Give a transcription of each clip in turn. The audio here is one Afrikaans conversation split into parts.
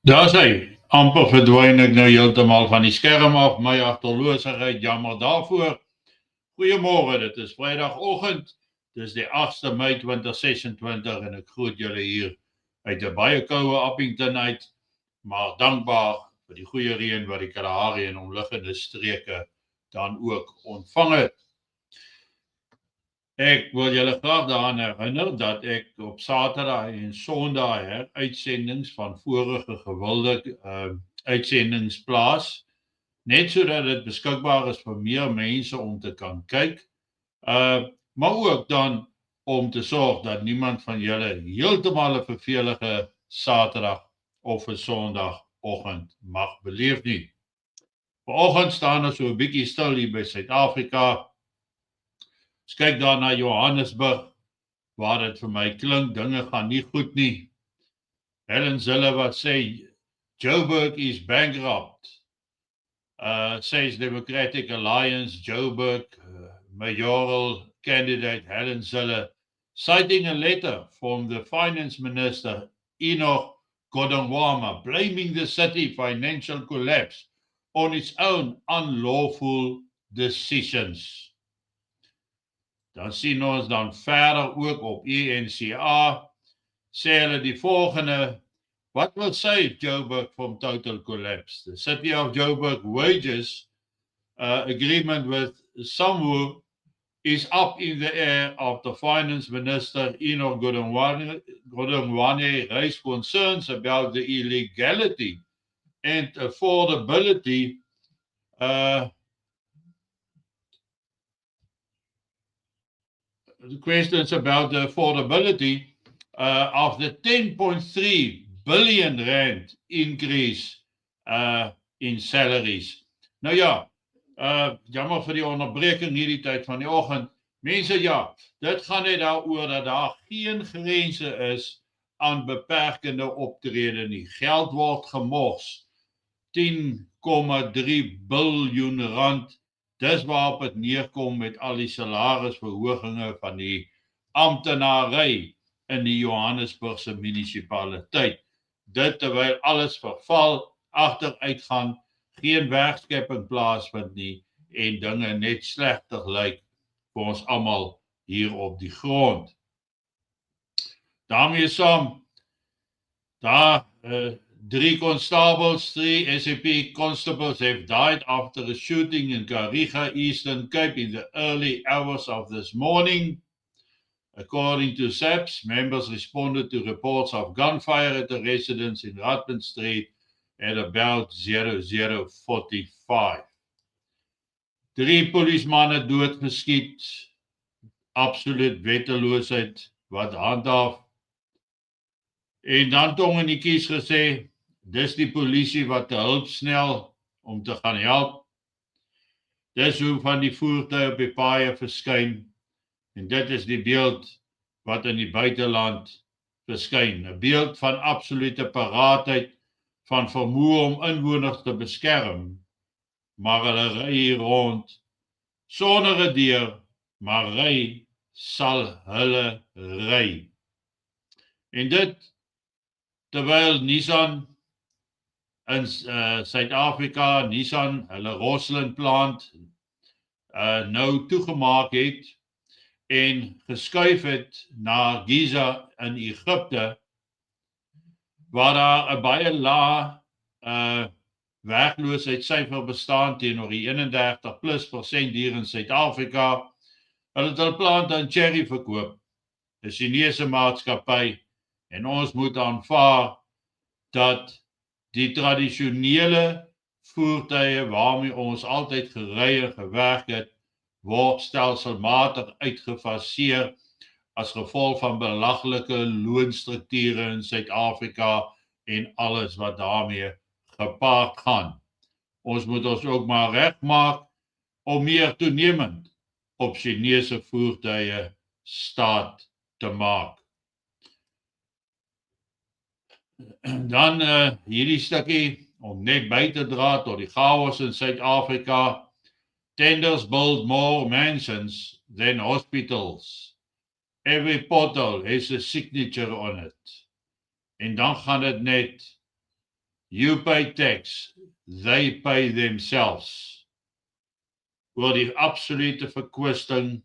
Daar is hy. Amper verdwyn ek nou heeltemal van die skerm af. My agterloosheid, jammer daarvoor. Goeiemôre, dit is Vrydagoggend. Dis die 8de Mei 2026 en ek groet julle hier uit 'n baie koue Appington uit, maar dankbaar vir die goeie reën wat die Kalahari en omliggende streke dan ook ontvang het. Ek wil julle graag daaraan herinner dat ek op Saterdag en Sondag uitsendings van vorige gewilde uitsendings plaas, net sodat dit beskikbaar is vir meer mense om te kan kyk, maar ook dan om te sorg dat niemand van julle heeltemal 'n vervelige Saterdag of 'n Sondagoggend mag beleef nie. Vanoggend staan ons so 'n bietjie stil hier by Suid-Afrika. Ons kyk daar na Johannesburg, waar dit vir my klink dinge gaan nie goed nie. Helen Zille wat sê Joburg is bankrupt. Says Democratic Alliance Joburg mayoral candidate Helen Zille, citing a letter from the finance minister Enoch Godongwana blaming the city financial collapse on its own unlawful decisions. Dan sien ons dan verder ook op ENCA, sê hulle die volgende: what will save Joburg from total collapse? The City of Joburg wages agreement with SAMWU is up in the air after Finance Minister Enoch Godongwana raised concerns about the illegality and affordability the questions about the affordability of the 10.3 billion rand increase in salaries. Nou ja, jammer vir die onderbreking hierdie tyd van die oggend. Mense, ja, dit gaan net daaroor dat daar geen grense is aan beperkende optrede nie. Geld word gemors. 10,3 biljoen rand. Dis waarop dit neerkom met al die salarisverhogings van die amptenary in die Johannesburgse munisipaliteit. Dit terwyl alles verval, agteruitgaan, geen werkskepping plaasvind nie en dinge net slegter lyk vir ons almal hier op die grond. Daarmee saam, daar 3 constables, 3 SAP constables have died after a shooting in Kariga, Eastern Cape in the early hours of this morning. According to SAPS, members responded to reports of gunfire at a residence in Rutland Street at about 00:45. 3 polismanne doodgeskiet, absoluut wetteloosheid wat handhaaf. En dan tong in die kies gesê, dis die polisie wat te hulp snel om te gaan help. Dis hoe van die voertuie op die paaie verskyn. En dit is die beeld wat in die buiteland verskyn. 'n Beeld van absolute paraatheid, van vermoë om inwoners te beskerm. Maar hulle ry hier rond sonder 'n deur, maar ry sal hulle ry. En dit terwyl Nissan in Suid-Afrika, Nissan, hulle Rosslyn plant nou toegemaak het en geskuif het na Giza in Egipte, waar daar 'n baie lae werkloosheidssyfer bestaan teenoor die 31% hier in Suid-Afrika. Hulle het hul plant aan Cherry verkoop, 'n Chinese maatskappy, en ons moet aanvaar dat die tradisionele voertuie waarmee ons altyd gery en gewerk het, word stelselmatig uitgefaseer as gevolg van belaglike loonstrukture in Suid-Afrika en alles wat daarmee gepaard gaan. Ons moet ons ook maar regmaak om meer toenemend op Chinese voertuie staat te maak. Dan hierdie stukkie om net by te dra tot die chaos in Suid-Afrika. Tenders build more mansions than hospitals. Every portal has a signature on it. En dan gaan dit net You pay tax, they pay themselves. Oor die absolute verkwisting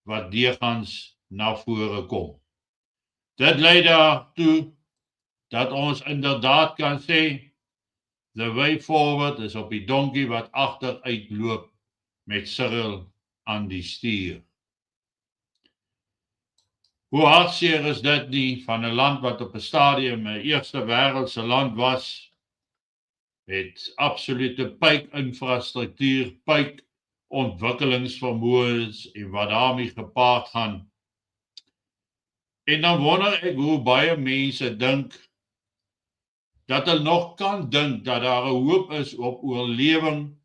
wat deegans na vore kom. Dit lei daartoe dat ons inderdaad kan sê, the way forward is op die donkie wat agteruit loop met Cyril aan die stuur. Hoe hartseer is dit nie van 'n land wat op 'n stadium 'n eerste wêreldse land was, met absolute pyp-infrastruktuur, pyp-ontwikkelingsvermoëns en wat daarmee gepaard gaan. En dan wonder ek hoe baie mense dink dat hulle nog kan dink dat daar 'n hoop is op oorlewing,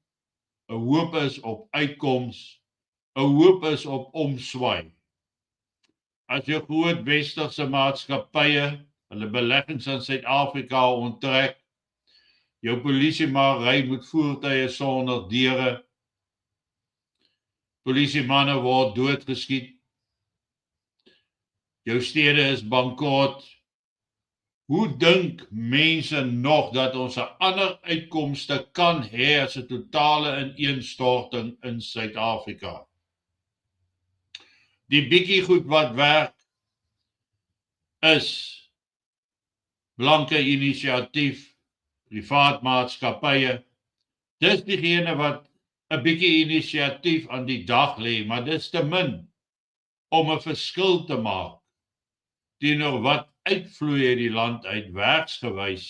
'n hoop is op uitkoms, 'n hoop is op omswaai. As jou groot westerse maatskappye hulle beleggings in Suid-Afrika onttrek, jou polisie maar ry met voertuie sonder deure, polisiemanne word doodgeskiet, jou stede is bankrot. Hoe dink mense nog dat ons 'n ander uitkomste kan hê as 'n totale ineenstorting in Suid-Afrika? Die bietjie goed wat werk is blanke inisiatief, privaat maatskappye. Dis diegene wat 'n bietjie inisiatief aan die dag lê, maar dis te min om 'n verskil te maak teenoor wat uitvloei uit die land uit, werksgewys,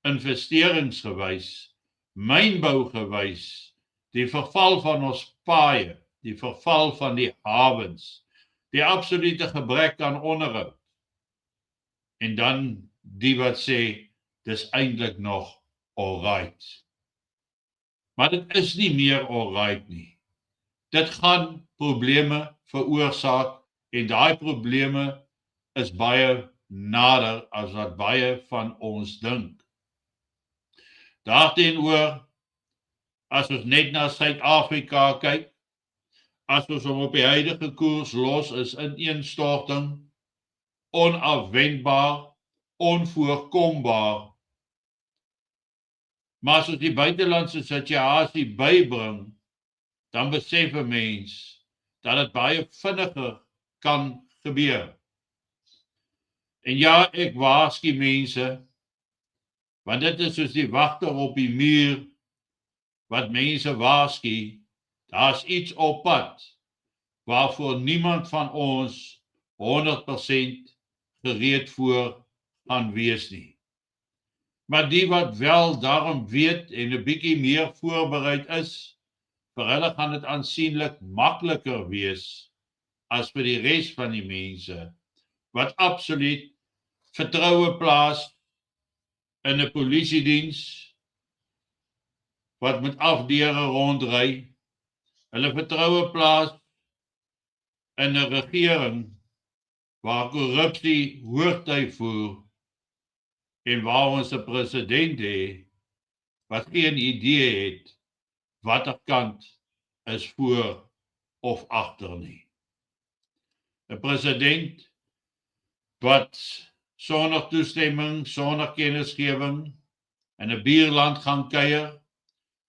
investeringsgewys, mynbougewys, die verval van ons paaie, die verval van die hawens, die absolute gebrek aan onderhoud. En dan die wat sê, dis eintlik nog alright. Maar dit is nie meer alright nie. Dit gaan probleme veroorsaak en daai probleme is baie nader as wat baie van ons dink. Daarteenoor, as ons net na Suid-Afrika kyk, as ons hom op die huidige koers los, is ineenstorting onafwendbaar, onvoorkombaar. Maar as ons die buitelandse situasie bybring, dan besef 'n mens dat dit baie vinniger kan gebeur. En ja, ek waarsku mense, want dit is soos die wagter op die muur, wat mense waarsku, daar's iets op pad, waarvoor niemand van ons 100% gereed voor gaan wees nie. Maar die wat wel daarom weet en 'n bietjie meer voorbereid is, vir hulle gaan dit aansienlik makliker wees as vir die res van die mense, wat absoluut vertroue plaas in 'n polisiediens, wat met afdeure rondry, hulle vertroue plaas in 'n regering waar korrupsie hoogtyd voer en waar ons 'n president het wat geen idee het watter kant is voor of agter nie. 'n President wat sonder toestemming, sonder kennisgewing in 'n buurland gaan kuier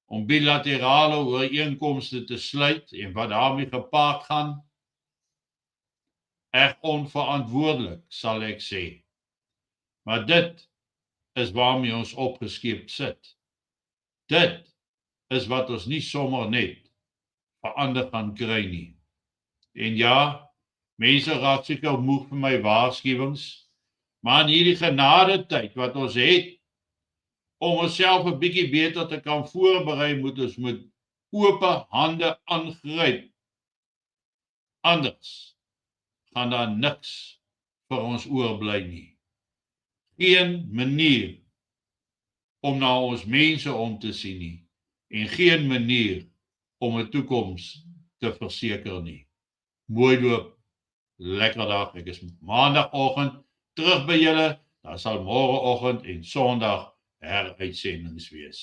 om bilaterale ooreenkomste te sluit en wat daarmee gepaard gaan, erg onverantwoordelik, sal ek sê. Maar dit is waarmee ons opgeskep sit. Dit is wat ons nie sommer net verander gaan kry nie. En ja, mense raak seker moeg vir my waarskuwings, maar in hierdie genade tyd wat ons het, om onsself 'n bietjie beter te kan voorberei, moet ons met oop hande aangryp. Anders gaan daar niks vir ons oorbly nie. Geen manier om na ons mense om te sien nie, en geen manier om 'n toekoms te verseker nie. Mooi loop, lekker dag, ek is maandagoggend terug by julle, daar sal môreoggend en Sondag heruitsendings wees.